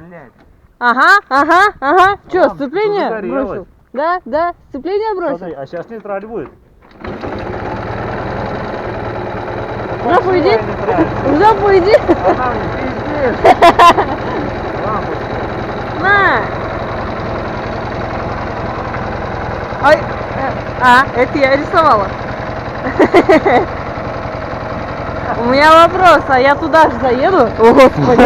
блядь. Ага. Че, Мам, сцепление загорелось. бросил? Да, сцепление бросил? Смотри, а сейчас нейтраль будет. Жопу иди. Нейтраль. В жопу иди. Она мне пиздец. Лампочка. На. Ой. Это я рисовала. У меня вопрос, а я туда же заеду? О, Господи.